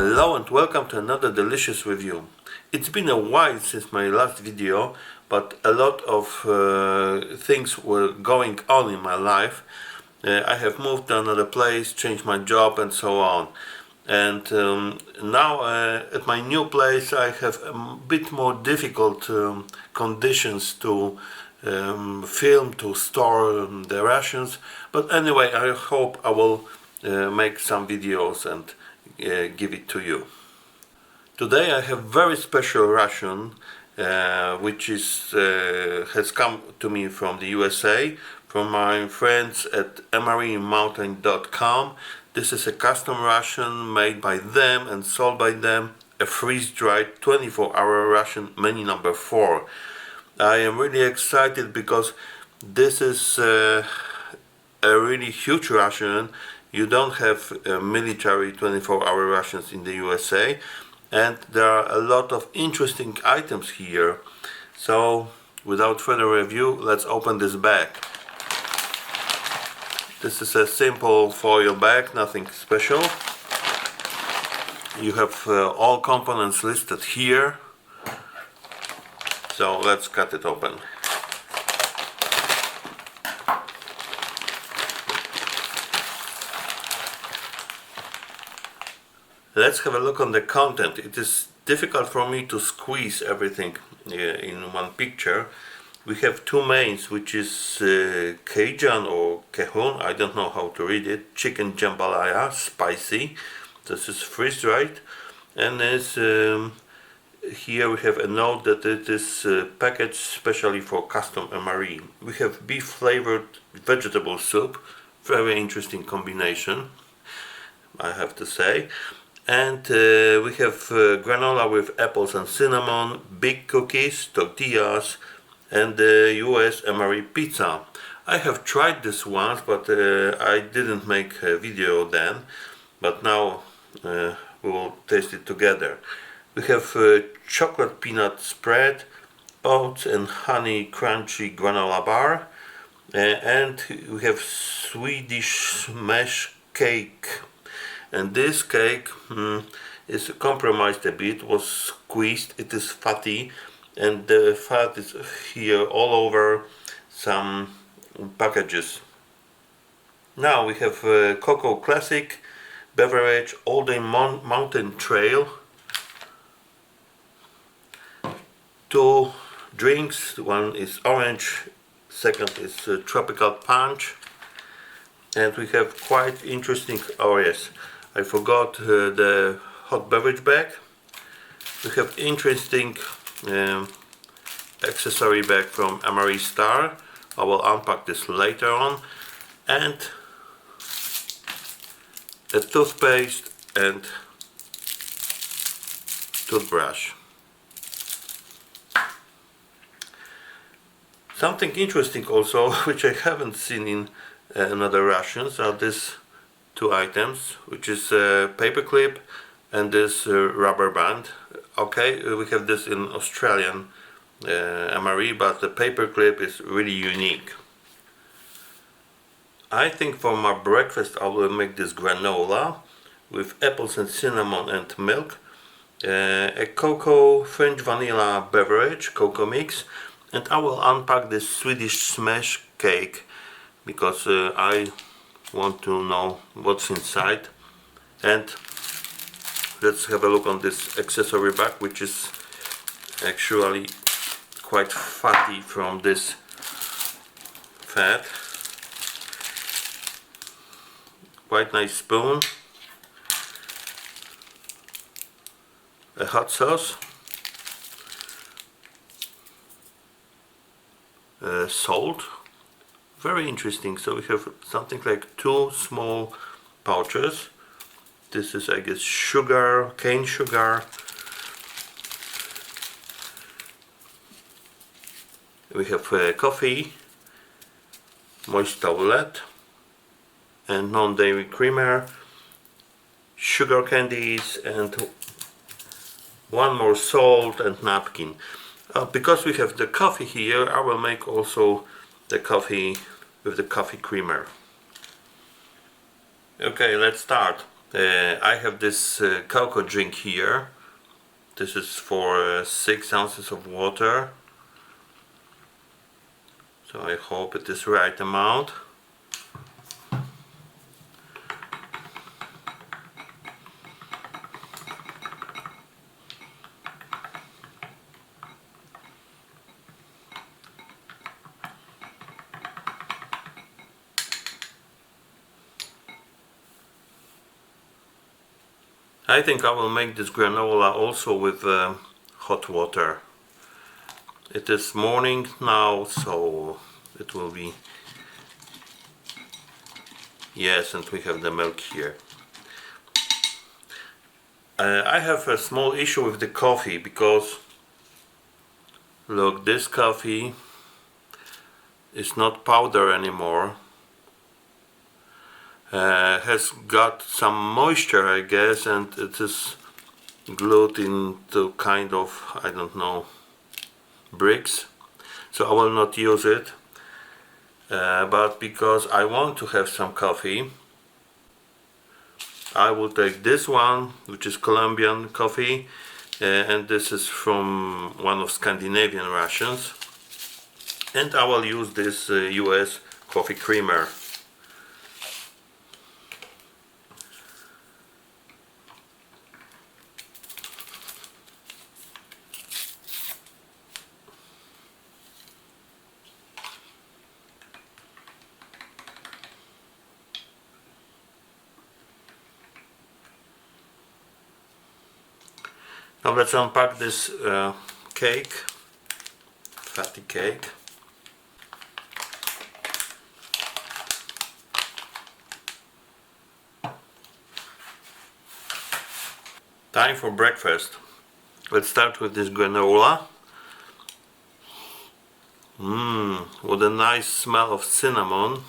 Hello and welcome to another delicious review. It's been a while since my last video, but a lot of things were going on in my life. I have moved to another place, changed my job and so on. And now at my new place I have a bit more difficult conditions to film, to store the rations. But anyway, I hope I will make some videos and give it to you. Today I have very special ration which is has come to me from the USA, from my friends at MREmountain.com. This is a custom ration made by them and sold by them, a freeze-dried 24-hour ration, menu number 4. I am really excited because this is a really huge ration. You don't have military 24-hour rations in the USA, and there are a lot of interesting items here. So without further review, let's open this bag. This is a simple foil bag, nothing special. You have all components listed here. So let's cut it open. Let's have a look on the content. It is difficult for me to squeeze everything in one picture. We have two mains, which is Cajun or Cajon, I don't know how to read it, chicken jambalaya, spicy. This is freeze-dried, and here we have a note that it is packaged specially for custom MRE. We have beef flavored vegetable soup, very interesting combination, I have to say. And we have granola with apples and cinnamon, big cookies, tortillas, and the US MRE pizza. I have tried this once, but I didn't make a video then, but now we will taste it together. We have chocolate peanut spread, oats and honey crunchy granola bar, and we have Swedish smash cake. And this cake is compromised a bit, was squeezed, it is fatty, and the fat is here all over some packages. Now we have Cocoa Classic beverage, all-day mountain trail, 2 drinks, one is orange, second is tropical punch, and we have quite interesting, oh yes, I forgot the hot beverage bag. We have interesting accessory bag from MRE Star. I will unpack this later on. And a toothpaste and toothbrush. Something interesting also, which I haven't seen in another rations, are these two items, which is a paper clip and this rubber band. Okay, we have this in Australian MRE, but the paper clip is really unique. I think for my breakfast I will make this granola with apples and cinnamon and milk, a cocoa French vanilla beverage, cocoa mix, and I will unpack this Swedish smash cake because I want to know what's inside. And let's have a look on this accessory bag, which is actually quite fatty from this fat. Quite nice spoon, a hot sauce, salt. Very interesting. So we have something like 2 small pouches. This is, I guess, sugar, cane sugar. We have coffee, moist towelette, and non-dairy creamer, sugar candies, and one more salt and napkin. Because we have the coffee here, I will make also the coffee with the coffee creamer. Okay, let's start. I have this cocoa drink here. This is for 6 ounces of water. So I hope it is right amount. I think I will make this granola also with hot water. It is morning now, so it will be... Yes, and we have the milk here. I have a small issue with the coffee because look, this coffee is not powder anymore. Has got some moisture, I guess, and it is glued into kind of, I don't know, bricks. So I will not use it. But because I want to have some coffee, I will take this one, which is Colombian coffee, and this is from one of Scandinavian rations, and I will use this US coffee creamer. Now let's unpack this cake, fatty cake. Time for breakfast. Let's start with this granola. What a nice smell of cinnamon.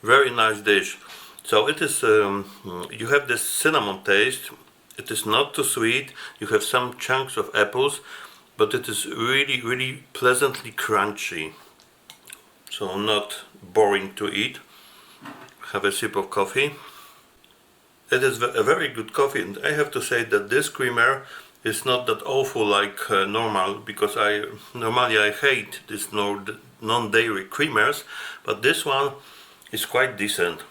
Very nice dish. So it is, you have this cinnamon taste. It is not too sweet. You have some chunks of apples, but it is really, really pleasantly crunchy. So not boring to eat. Have a sip of coffee. It is a very good coffee, and I have to say that this creamer is not that awful like normal, because normally I hate this non-dairy creamers, but this one is quite decent.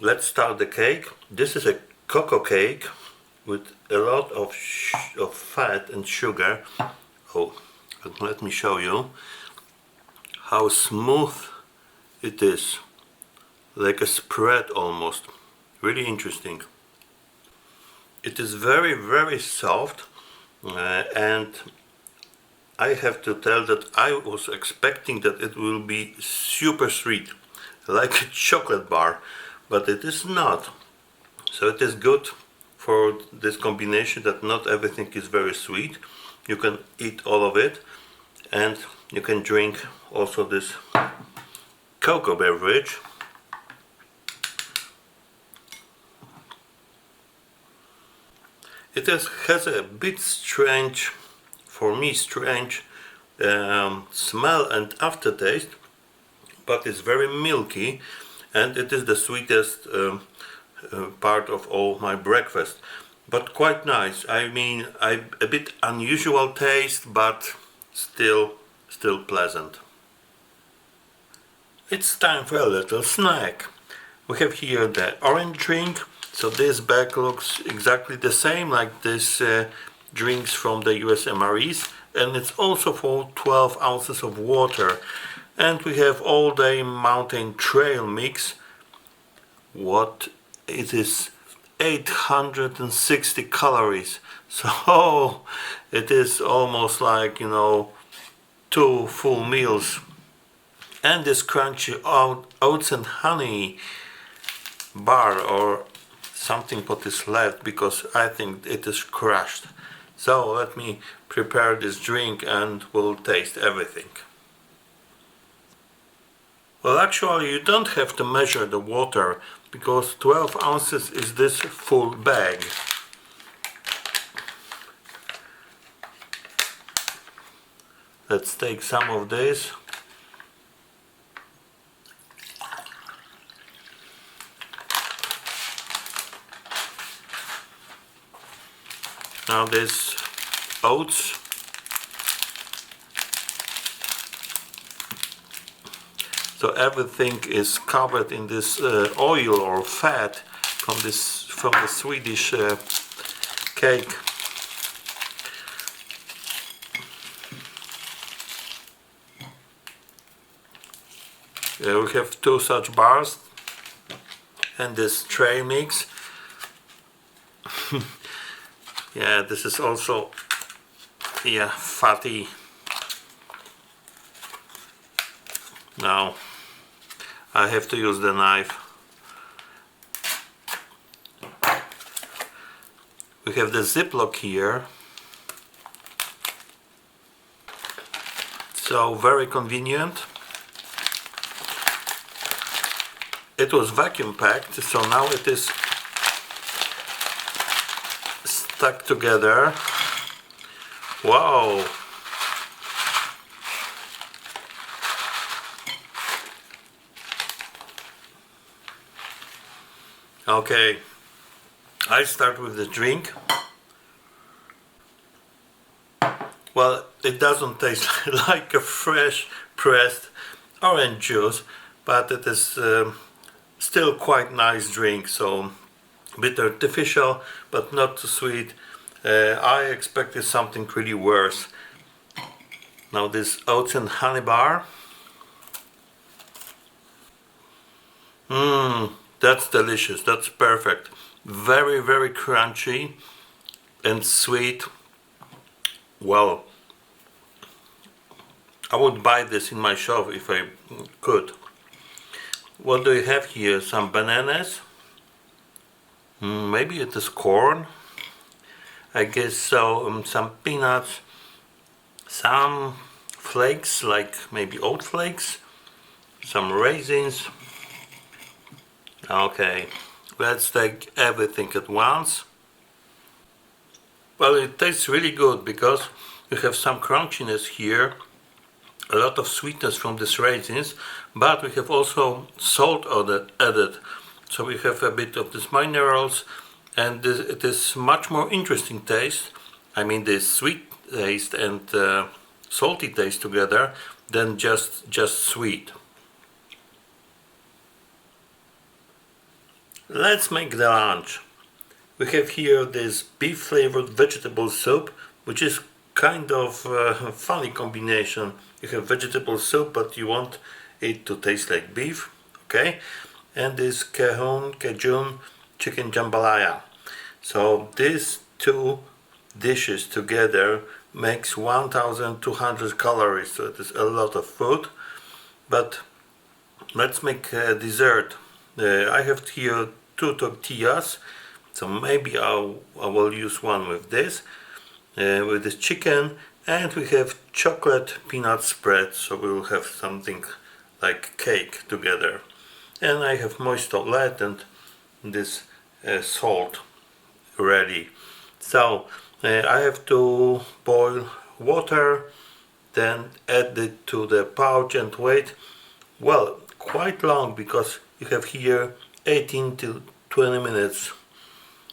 Let's start the cake. This is a cocoa cake with a lot of fat and sugar. Oh, let me show you how smooth it is, like a spread almost. Really interesting. It is very, very soft, and I have to tell that I was expecting that it will be super sweet, like a chocolate bar, but it is not. So it is good for this combination that not everything is very sweet. You can eat all of it, and you can drink also this cocoa beverage. It has a bit strange, for me strange, smell and aftertaste, but it's very milky, and it is the sweetest part of all my breakfast. But quite nice. I mean, a bit unusual taste, but still pleasant. It's time for a little snack. We have here the orange drink. So this bag looks exactly the same like this drinks from the US MREs, and it's also for 12 ounces of water. And we have all day mountain trail mix. What it is, 860 calories. So it is almost like, you know, 2 full meals. And this crunchy oats and honey bar, or something what is left, because I think it is crushed. So let me prepare this drink and we'll taste everything. Well, actually you don't have to measure the water, because 12 ounces is this full bag. Let's take some of this. Now this oats. So everything is covered in this oil or fat from the Swedish cake. We have 2 such bars and this tray mix. Yeah, this is also fatty. Now I have to use the knife. We have the Ziploc here, so very convenient. It was vacuum packed, so now it is stuck together. Wow! Okay, I start with the drink. Well, it doesn't taste like a fresh pressed orange juice, but it is still quite nice drink, so a bit artificial but not too sweet. I expected something really worse. Now this oats and honey bar. That's delicious, that's perfect. Very, very crunchy and sweet. Well, I would buy this in my shop if I could. What do you have here? Some bananas? Maybe it is corn? I guess so. Some peanuts, some flakes, like maybe oat flakes, some raisins. Okay, let's take everything at once. Well, it tastes really good because you have some crunchiness here, a lot of sweetness from these raisins, but we have also salt added. So we have a bit of these minerals, and it is much more interesting taste. I mean, the sweet taste and salty taste together than just sweet. Let's make the lunch. We have here this beef flavored vegetable soup, which is kind of a funny combination. You have vegetable soup, but you want it to taste like beef, okay? And this Cajun chicken jambalaya. So these 2 dishes together makes 1200 calories, so it is a lot of food. But let's make a dessert. I have here 2 tortillas, so maybe I will use one with this chicken, and we have chocolate peanut spread, so we will have something like cake together. And I have moist omelette and this salt ready. So I have to boil water, then add it to the pouch and wait, well, quite long, because you have here 18 to 20 minutes.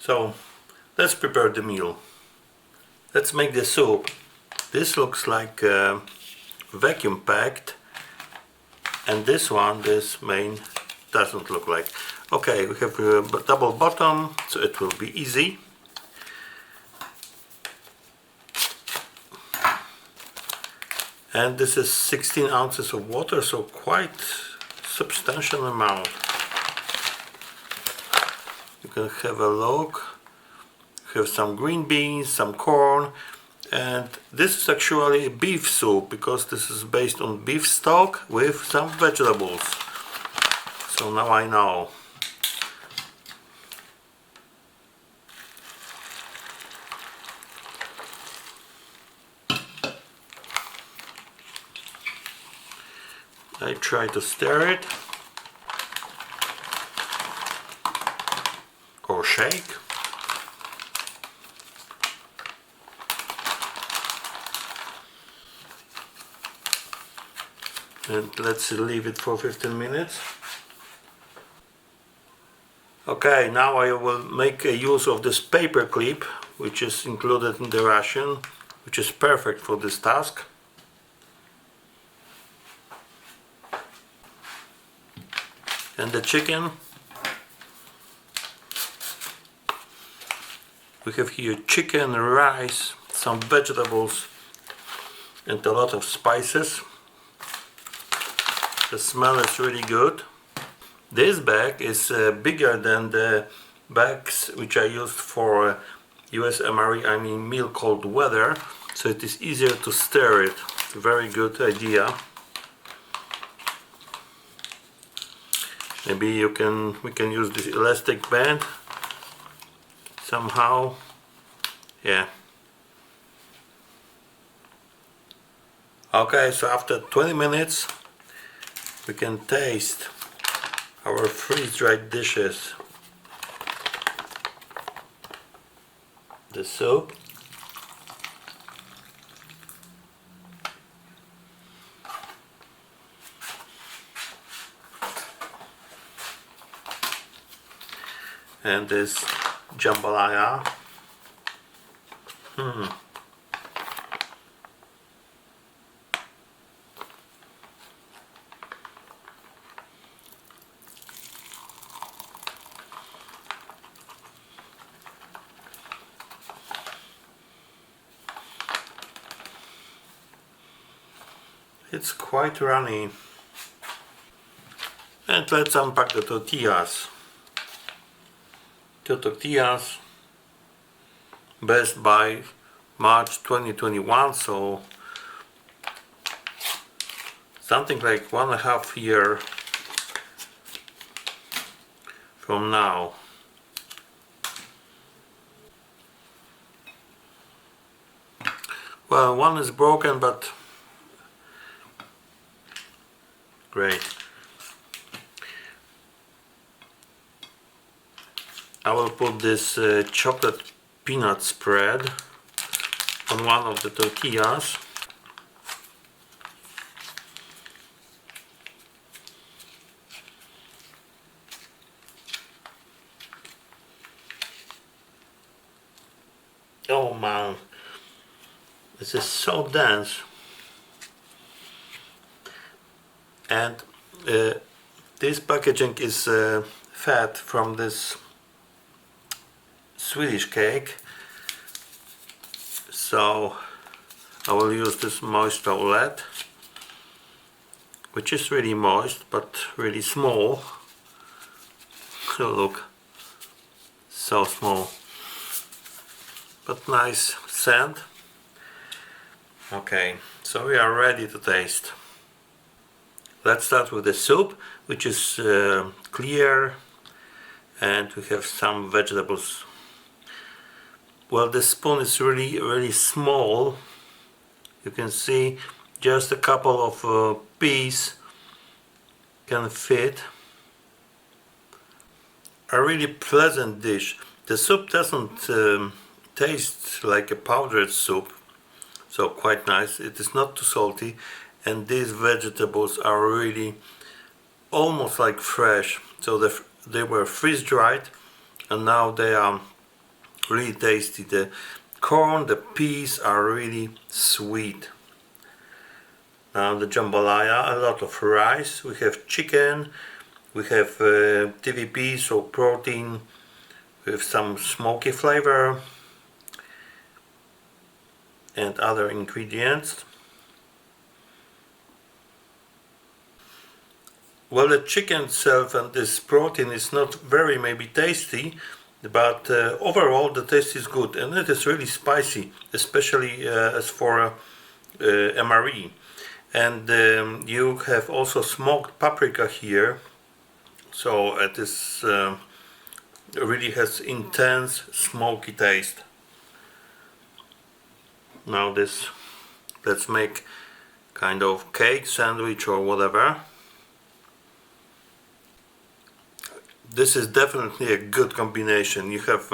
So let's prepare the meal. Let's make the soup. This looks like vacuum packed, and this main doesn't look like. Okay, we have a double bottom, so it will be easy. And this is 16 ounces of water, so quite substantial amount. You can have a look. Have some green beans, some corn, and this is actually a beef soup because this is based on beef stock with some vegetables. So now I know. I try to stir it or shake. And let's leave it for 15 minutes. Okay, now I will make a use of this paper clip which is included in the ration, which is perfect for this task. And the chicken, we have here chicken, rice, some vegetables and a lot of spices. The smell is really good. This bag is bigger than the bags which I used for US MRE, I mean meal cold weather, so it is easier to stir it. It's a very good idea. Maybe we can use this elastic band somehow. Yeah. Okay, so after 20 minutes we can taste our freeze-dried dishes. The soup. And this jambalaya. It's quite runny. And let's unpack the tortillas. 2 tortillas, best by March 2021, so something like 1.5 years from now. Well, one is broken, but great. I will put this chocolate peanut spread on one of the tortillas. Oh man, this is so dense. And this packaging is fat from this Swedish cake, so I will use this moist towelette, which is really moist but really small. Look, so small, but nice scent. Okay, so we are ready to taste. Let's start with the soup, which is clear, and we have some vegetables. Well, the spoon is really small. You can see just a couple of peas can fit. A really pleasant dish. The soup doesn't taste like a powdered soup, so quite nice. It is not too salty, and these vegetables are really almost like fresh. So they were freeze-dried, and now they are really tasty. The corn, the peas are really sweet. Now the jambalaya, a lot of rice, we have chicken, we have TVP, so protein, with some smoky flavor and other ingredients. Well, the chicken itself and this protein is not very maybe tasty, but overall the taste is good, and it is really spicy, especially as for MRE. And you have also smoked paprika here, so it is really has intense smoky taste. Now this, let's make kind of cake, sandwich or whatever. This is definitely a good combination. You have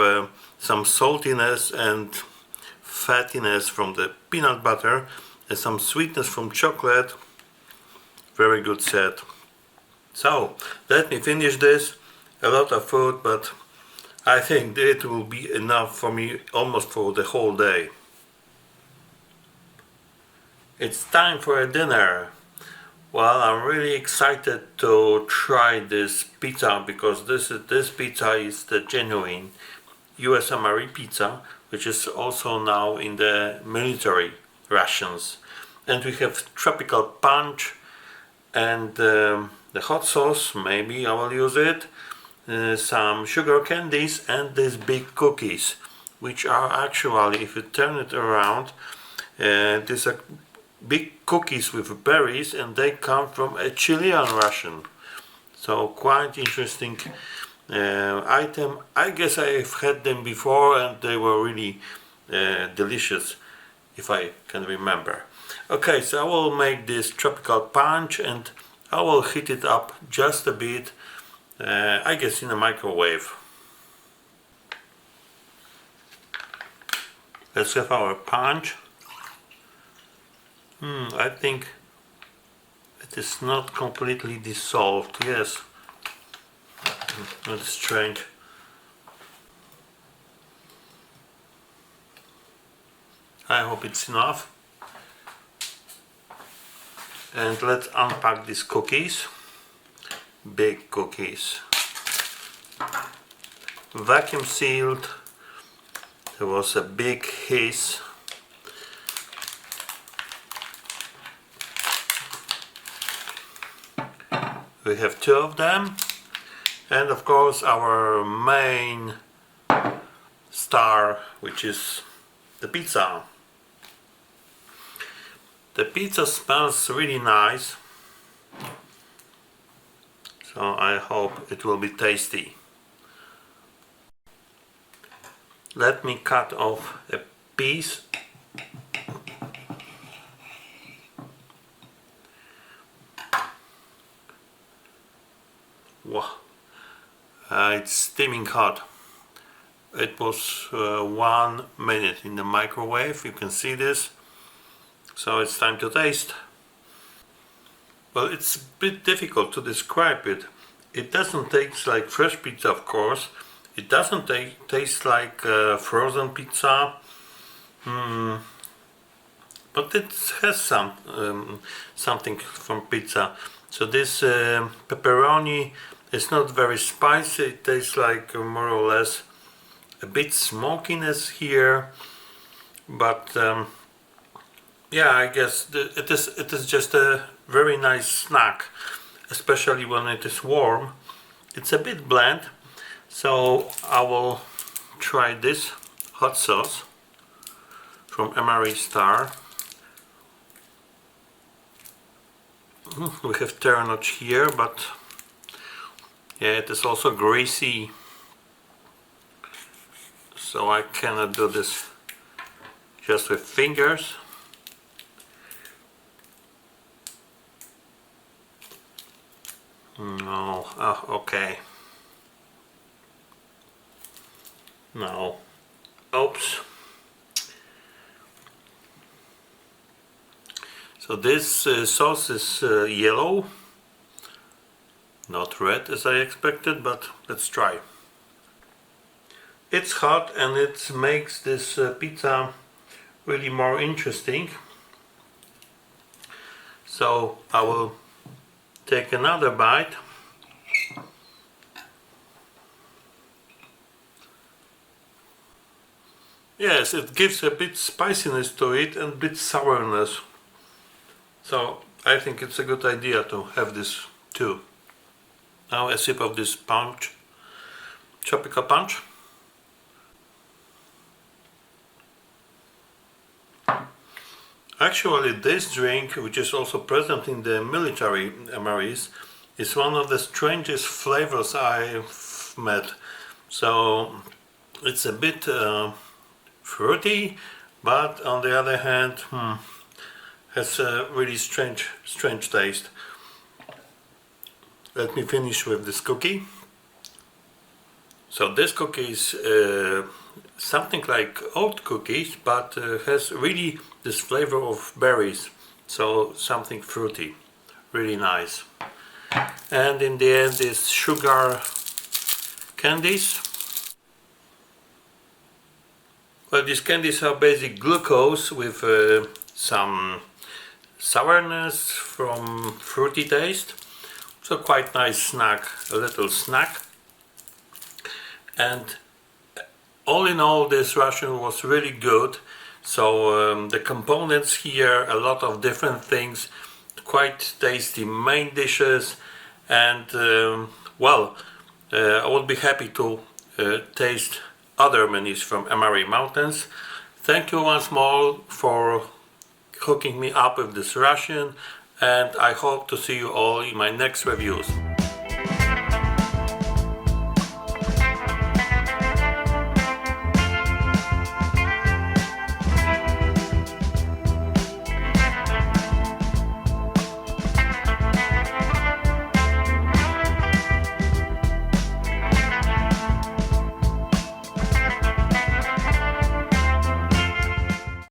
some saltiness and fattiness from the peanut butter and some sweetness from chocolate. Very good set. So let me finish this. A lot of food, but I think it will be enough for me almost for the whole day. It's time for a dinner. Well, I'm really excited to try this pizza because this pizza is the genuine US MRE pizza, which is also now in the military rations. And we have tropical punch and the hot sauce, maybe I will use it, some sugar candies and these big cookies, which are actually, if you turn it around, these are big cookies with berries and they come from a Chilean ration. So quite interesting item. I guess I've had them before and they were really delicious, if I can remember. Okay, so I will make this tropical punch and I will heat it up just a bit, I guess in a microwave. Let's have our punch. I think it is not completely dissolved. Yes, that's strange. I hope it's enough. And let's unpack these cookies. Big cookies. Vacuum sealed. There was a big hiss. We have 2 of them, and of course our main star, which is the pizza. The pizza smells really nice, so I hope it will be tasty. Let me cut off a piece. Wow, it's steaming hot. It was 1 minute in the microwave, you can see this. So it's time to taste. Well, it's a bit difficult to describe it. It doesn't taste like fresh pizza, of course. It doesn't taste like frozen pizza. But it has something from pizza. So this pepperoni is not very spicy. It tastes like more or less a bit smokiness here, but yeah, I guess it is just a very nice snack, especially when it is warm. It's a bit bland, so I will try this hot sauce from MRE Star. We have turnage here, but yeah, it is also greasy, so I cannot do this just with fingers. No, okay. No. Oops. So this sauce is yellow, not red as I expected, but let's try. It's hot and it makes this pizza really more interesting. So I will take another bite. Yes, it gives a bit spiciness to it and a bit sourness. So I think it's a good idea to have this too. Now a sip of this punch, tropical punch. Actually, this drink, which is also present in the military MREs, is one of the strangest flavors I've met. So it's a bit fruity, but on the other hand, has a really strange taste. Let me finish with this cookie. So this cookie is something like oat cookies, but has really this flavor of berries, so something fruity, really nice. And in the end is sugar candies. Well, these candies are basic glucose with some sourness from fruity taste. So quite nice snack, a little snack. And all in all, this ration was really good. So the components here, a lot of different things, quite tasty main dishes, and I would be happy to taste other menus from MRE Mountains. Thank you once more for hooking me up with this ration, and I hope to see you all in my next reviews.